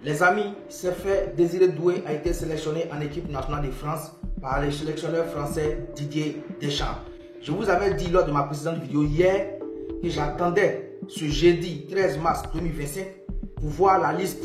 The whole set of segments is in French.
Les amis, c'est fait, Désiré Doué a été sélectionné en équipe nationale de France par le sélectionneur français Didier Deschamps. Je vous avais dit lors de ma précédente vidéo hier que j'attendais ce jeudi 13 mars 2025 pour voir la liste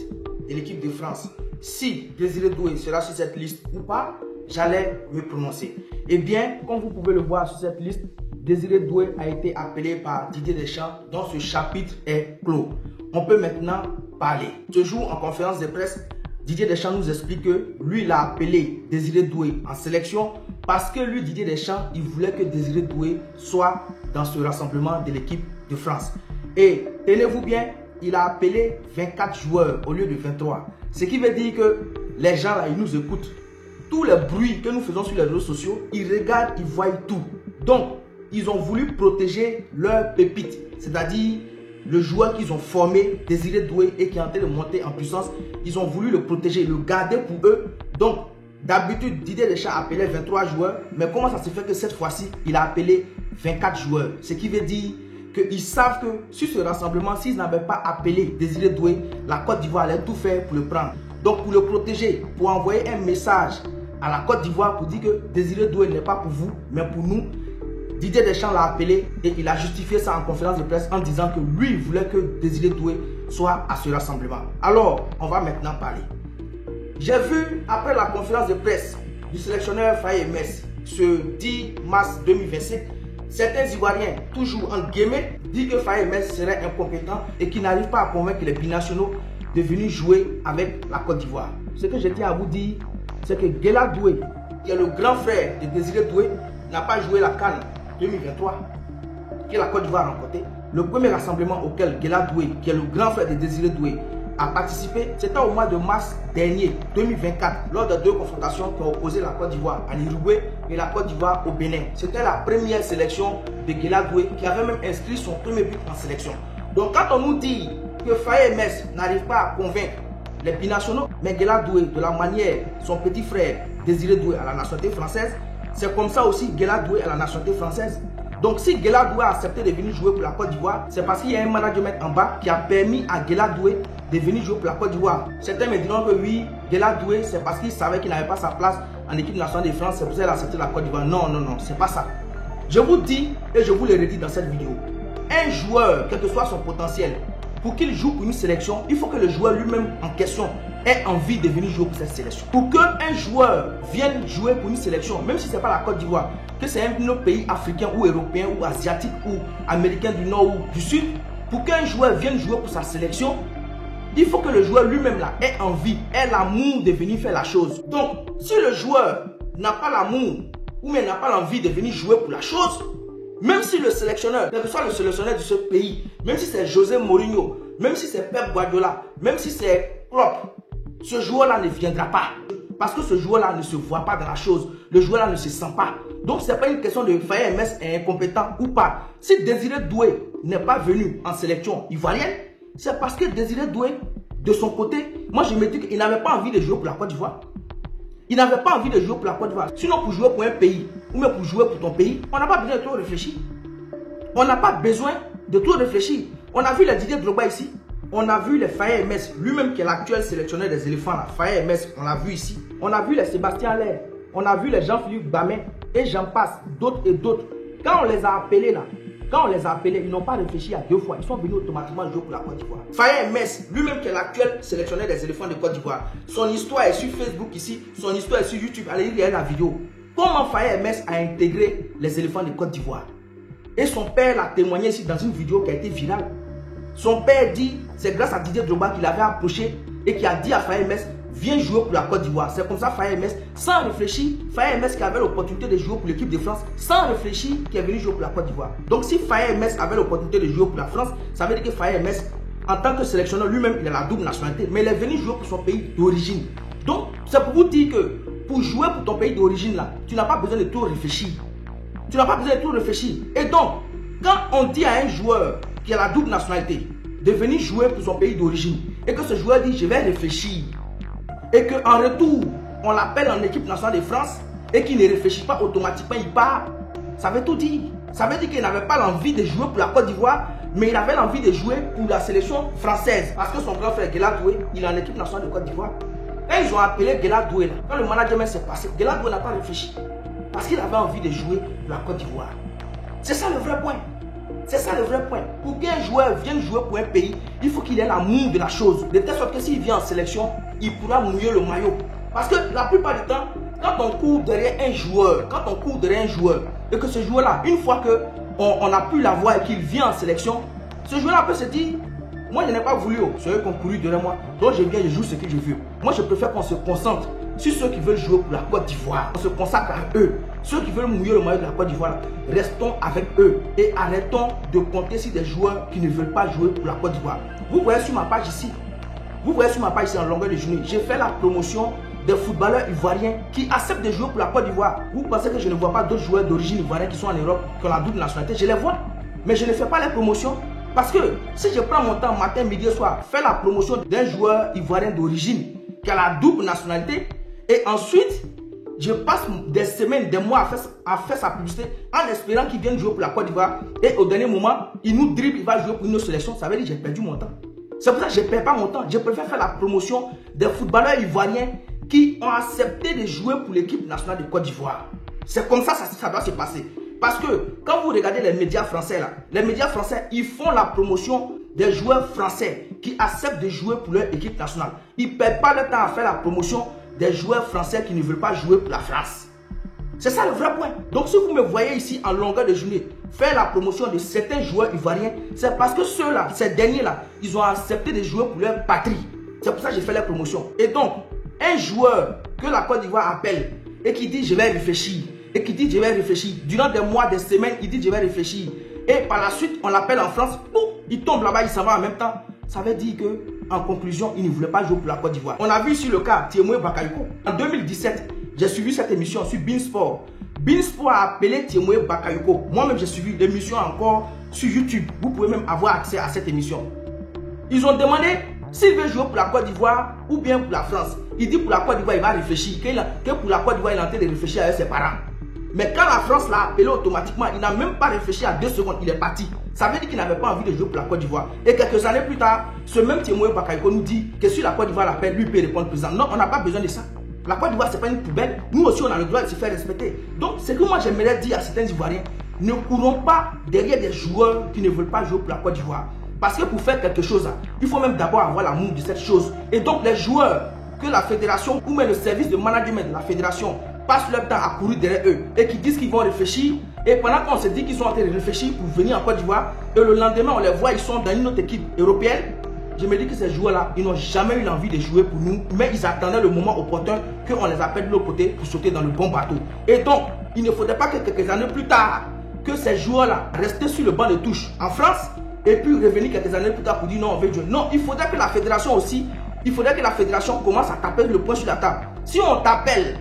de l'équipe de France. Si Désiré Doué sera sur cette liste ou pas, j'allais me prononcer. Eh bien, comme vous pouvez le voir sur cette liste, Désiré Doué a été appelé par Didier Deschamps, dont ce chapitre est clos. On peut maintenant parler. Ce jour, en conférence de presse, Didier Deschamps nous explique que lui, il a appelé Désiré Doué en sélection parce que lui, Didier Deschamps, il voulait que Désiré Doué soit dans ce rassemblement de l'équipe de France. Et tenez-vous bien, il a appelé 24 joueurs au lieu de 23. Ce qui veut dire que les gens là, ils nous écoutent. Tous les bruits que nous faisons sur les réseaux sociaux, ils regardent, ils voient tout. Donc, ils ont voulu protéger leur pépite, c'est-à-dire le joueur qu'ils ont formé, Désiré Doué, et qui est en train de monter en puissance. Ils ont voulu le protéger, le garder pour eux. Donc, d'habitude, Didier Deschamps appelait 23 joueurs. Mais comment ça se fait que cette fois-ci, il a appelé 24 joueurs? Ce qui veut dire qu'ils savent que sur ce rassemblement, s'ils n'avaient pas appelé Désiré Doué, la Côte d'Ivoire allait tout faire pour le prendre. Donc, pour le protéger, pour envoyer un message à la Côte d'Ivoire pour dire que Désiré Doué n'est pas pour vous, mais pour nous, Didier Deschamps l'a appelé et il a justifié ça en conférence de presse en disant que lui, il voulait que Désiré Doué soit à ce rassemblement. Alors, on va maintenant parler. J'ai vu, après la conférence de presse du sélectionneur Faye Mess, ce 10 mars 2025, certains Ivoiriens, toujours en guillemets, disent que Faye Mess serait incompétent et qu'il n'arrive pas à convaincre les binationaux de venir jouer avec la Côte d'Ivoire. Ce que je tiens à vous dire, c'est que Guela Doué, qui est le grand frère de Désiré Doué, n'a pas joué la CAN 2023 que la Côte d'Ivoire a remporté. Le premier rassemblement auquel Guela Doué, qui est le grand frère de Désiré Doué, a participé, c'était au mois de mars dernier, 2024, lors de deux confrontations qui ont opposé la Côte d'Ivoire à l'Uruguay et la Côte d'Ivoire au Bénin. C'était la première sélection de Guela Doué qui avait même inscrit son premier but en sélection. Donc quand on nous dit que Faye Mess n'arrive pas à convaincre les binationaux, mais Guela Doué, de la manière son petit frère Désiré Doué à la nationalité française, c'est comme ça aussi Guela Doué à la nationalité française. Donc si Guela Doué a accepté de venir jouer pour la Côte d'Ivoire, c'est parce qu'il y a un management en bas qui a permis à Guela Doué de venir jouer pour la Côte d'Ivoire. Certains me diront que oui, Guela Doué, c'est parce qu'il savait qu'il n'avait pas sa place en équipe nationale de France, c'est pour ça qu'il a accepté la Côte d'Ivoire. Non, non, non, c'est pas ça. Je vous dis et je vous le redis dans cette vidéo, un joueur, quel que soit son potentiel, pour qu'il joue pour une sélection, il faut que le joueur lui-même en question ait envie de venir jouer pour cette sélection. Pour qu'un joueur vienne jouer pour une sélection, même si ce n'est pas la Côte d'Ivoire, que c'est un autre pays africain ou européen ou asiatique ou américain du Nord ou du Sud, pour qu'un joueur vienne jouer pour sa sélection, il faut que le joueur lui-même là ait envie, ait l'amour de venir faire la chose. Donc, si le joueur n'a pas l'amour ou même n'a pas l'envie de venir jouer pour la chose, même si le sélectionneur, quel que soit le sélectionneur de ce pays, même si c'est José Mourinho, même si c'est Pep Guardiola, même si c'est Klopp, ce joueur-là ne viendra pas. Parce que ce joueur-là ne se voit pas dans la chose. Le joueur-là ne se sent pas. Donc, ce n'est pas une question de Faye Mess est incompétent ou pas. Si Désiré Doué n'est pas venu en sélection ivoirienne, c'est parce que Désiré Doué, de son côté, moi je me dis qu'il n'avait pas envie de jouer pour la Côte d'Ivoire. Il n'avait pas envie de jouer pour la Côte d'Ivoire. Sinon, pour jouer pour un pays, ou même pour jouer pour ton pays, on n'a pas besoin de trop réfléchir. On n'a pas besoin de trop réfléchir. On a vu les Didier Drogba ici. On a vu les Faye Mess, lui-même qui est l'actuel sélectionneur des éléphants. Faye Mess, on l'a vu ici. On a vu les Sébastien Haller. On a vu les Jean-Philippe Bamin. Et j'en passe, d'autres et d'autres. Quand on les a appelés là, ils n'ont pas réfléchi à deux fois. Ils sont venus automatiquement jouer pour la Côte d'Ivoire. Faye Mess, lui-même qui est l'actuel sélectionneur des éléphants de Côte d'Ivoire. Son histoire est sur Facebook ici. Son histoire est sur YouTube. Allez lire la vidéo. Comment Faye Mess a intégré les éléphants de Côte d'Ivoire. Et son père l'a témoigné ici dans une vidéo qui a été virale. Son père dit, c'est grâce à Didier Drogba qu'il avait approché et qui a dit à Faye Mess, viens jouer pour la Côte d'Ivoire. C'est comme ça Faye Mess, sans réfléchir, Faye Mess qui avait l'opportunité de jouer pour l'équipe de France, sans réfléchir, qui est venu jouer pour la Côte d'Ivoire. Donc si Faye Mess avait l'opportunité de jouer pour la France, ça veut dire que Faye Mess, en tant que sélectionneur, lui-même, il a la double nationalité, mais il est venu jouer pour son pays d'origine. Donc, c'est pour vous dire que pour jouer pour ton pays d'origine, là, tu n'as pas besoin de trop réfléchir. Tu n'as pas besoin de trop réfléchir. Et donc, quand on dit à un joueur qui a la double nationalité de venir jouer pour son pays d'origine et que ce joueur dit je vais réfléchir et qu'en retour on l'appelle en équipe nationale de France et qu'il ne réfléchit pas automatiquement, il part, ça veut tout dire. Ça veut dire qu'il n'avait pas l'envie de jouer pour la Côte d'Ivoire, Mais il avait l'envie de jouer pour la sélection française. Parce que son grand frère Guela Doué, il est en équipe nationale de Côte d'Ivoire. Quand ils ont appelé Guela Doué, quand le management s'est passé, Guela Doué n'a pas réfléchi. Parce qu'il avait envie de jouer pour la Côte d'Ivoire. C'est ça le vrai point. C'est ça le vrai point. Pour qu'un joueur vienne jouer pour un pays, il faut qu'il ait l'amour de la chose. De telle sorte que s'il vient en sélection, il pourra mouiller le maillot. Parce que la plupart du temps, quand on court derrière un joueur, et que ce joueur-là, une fois qu'on a pu l'avoir et qu'il vient en sélection, ce joueur-là peut se dire, moi je n'ai pas voulu, c'est eux qui ont couru derrière moi, donc je viens, je joue ce que je veux. Moi je préfère qu'on se concentre sur ceux qui veulent jouer pour la Côte d'Ivoire. On se consacre à eux. Ceux qui veulent mouiller le maillot de la Côte d'Ivoire, restons avec eux et arrêtons de compter sur des joueurs qui ne veulent pas jouer pour la Côte d'Ivoire. Vous voyez sur ma page ici, en longueur de journée, j'ai fait la promotion des footballeurs ivoiriens qui acceptent de jouer pour la Côte d'Ivoire. Vous pensez que je ne vois pas d'autres joueurs d'origine ivoirienne qui sont en Europe, qui ont la double nationalité? Je les vois, mais je ne fais pas les promotions. Parce que si je prends mon temps matin, midi et soir, faire la promotion d'un joueur ivoirien d'origine qui a la double nationalité, et ensuite je passe des semaines, des mois à faire sa publicité en espérant qu'il vienne jouer pour la Côte d'Ivoire, et au dernier moment il nous dribble, il va jouer pour une autre sélection, ça veut dire que j'ai perdu mon temps. C'est pour ça que je ne perds pas mon temps. Je préfère faire la promotion des footballeurs ivoiriens qui ont accepté de jouer pour l'équipe nationale de Côte d'Ivoire. C'est comme ça ça doit se passer. Parce que quand vous regardez les médias français là, les médias français, ils font la promotion des joueurs français qui acceptent de jouer pour leur équipe nationale. Ils ne perdent pas le temps à faire la promotion des joueurs français qui ne veulent pas jouer pour la France. C'est ça le vrai point. Donc si vous me voyez ici en longueur de journée faire la promotion de certains joueurs ivoiriens, c'est parce que ceux-là, ces derniers-là, ils ont accepté de jouer pour leur patrie. C'est pour ça que j'ai fait la promotion. Et donc, un joueur que la Côte d'Ivoire appelle et qui dit je vais réfléchir, durant des mois, des semaines, il dit je vais réfléchir, et par la suite on l'appelle en France, il tombe là-bas, il s'en va en même temps. Ça veut dire que en conclusion, il ne voulait pas jouer pour la Côte d'Ivoire. On a vu ici le cas Thiemoué Bakayoko. En 2017, j'ai suivi cette émission sur Beansport. Beansport a appelé Thiemoué Bakayoko. Moi-même, j'ai suivi l'émission encore sur YouTube. Vous pouvez même avoir accès à cette émission. Ils ont demandé s'il veut jouer pour la Côte d'Ivoire ou bien pour la France. Il dit pour la Côte d'Ivoire, il va réfléchir. Que pour la Côte d'Ivoire, il est en train de réfléchir avec ses parents. Mais quand la France l'a appelé automatiquement, il n'a même pas réfléchi à 2 secondes, il est parti. Ça veut dire qu'il n'avait pas envie de jouer pour la Côte d'Ivoire. Et quelques années plus tard, ce même Thiemoué Bakayoko nous dit que si la Côte d'Ivoire l'appelle, lui peut répondre présent. Non, on n'a pas besoin de ça. La Côte d'Ivoire, ce n'est pas une poubelle. Nous aussi, on a le droit de se faire respecter. Donc, ce que moi j'aimerais dire à certains Ivoiriens, ne courons pas derrière des joueurs qui ne veulent pas jouer pour la Côte d'Ivoire. Parce que pour faire quelque chose, il faut même d'abord avoir l'amour de cette chose. Et donc, les joueurs que la fédération ou même le service de management de la fédération passent leur temps à courir derrière eux et qui disent qu'ils vont réfléchir, et pendant qu'on se dit qu'ils sont en train de réfléchir pour venir en Côte d'Ivoire, et le lendemain on les voit, ils sont dans une autre équipe européenne, je me dis que ces joueurs-là, ils n'ont jamais eu l'envie de jouer pour nous, mais ils attendaient le moment opportun qu'on les appelle de l'autre côté pour sauter dans le bon bateau. Et donc, il ne faudrait pas que quelques années plus tard, que ces joueurs-là restent sur le banc de touche en France, et puis revenir quelques années plus tard pour dire non, on veut jouer. Non, il faudrait que la fédération aussi, commence à taper le poing sur la table. Si on t'appelle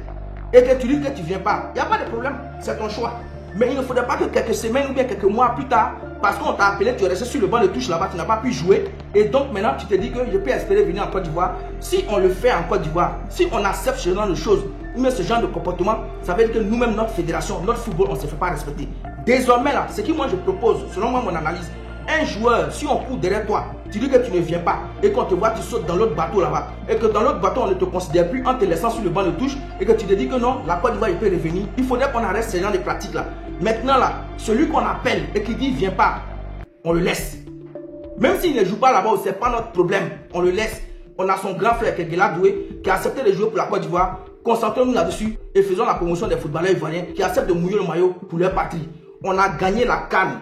et que tu dis que tu ne viens pas, il n'y a pas de problème, c'est ton choix. Mais il ne faudrait pas que quelques semaines ou bien quelques mois plus tard, parce qu'on t'a appelé, tu es resté sur le banc de touche là-bas, tu n'as pas pu jouer. Et donc maintenant tu te dis que je peux espérer venir en Côte d'Ivoire. Si on le fait en Côte d'Ivoire, si on accepte ce genre de choses, ou même ce genre de comportement, ça veut dire que nous-mêmes, notre fédération, notre football, on ne se fait pas respecter. Désormais là, ce que moi je propose, selon moi mon analyse, un joueur, si on court derrière toi, tu dis que tu ne viens pas et qu'on te voit, tu sautes dans l'autre bateau là-bas et que dans l'autre bateau on ne te considère plus en te laissant sur le banc de touche et que tu te dis que non, la Côte d'Ivoire il peut revenir, il faudrait qu'on arrête ce genre de pratiques là. Maintenant là, celui qu'on appelle et qui dit viens pas, on le laisse. Même s'il ne joue pas là-bas, c'est pas notre problème, on le laisse. On a son grand frère qui est Guela Doué qui a accepté de jouer pour la Côte d'Ivoire. Concentrons-nous là-dessus et faisons la promotion des footballeurs ivoiriens qui acceptent de mouiller le maillot pour leur patrie. On a gagné la CAN.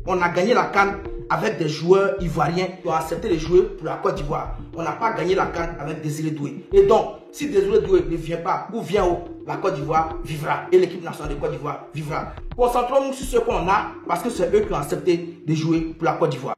On a gagné la CAN avec des joueurs ivoiriens qui ont accepté de jouer pour la Côte d'Ivoire. On n'a pas gagné la CAN avec Désiré Doué. Et donc, si Désiré Doué ne vient pas ou vient haut, la Côte d'Ivoire vivra et l'équipe nationale de Côte d'Ivoire vivra. Concentrons-nous sur ce qu'on a parce que c'est eux qui ont accepté de jouer pour la Côte d'Ivoire.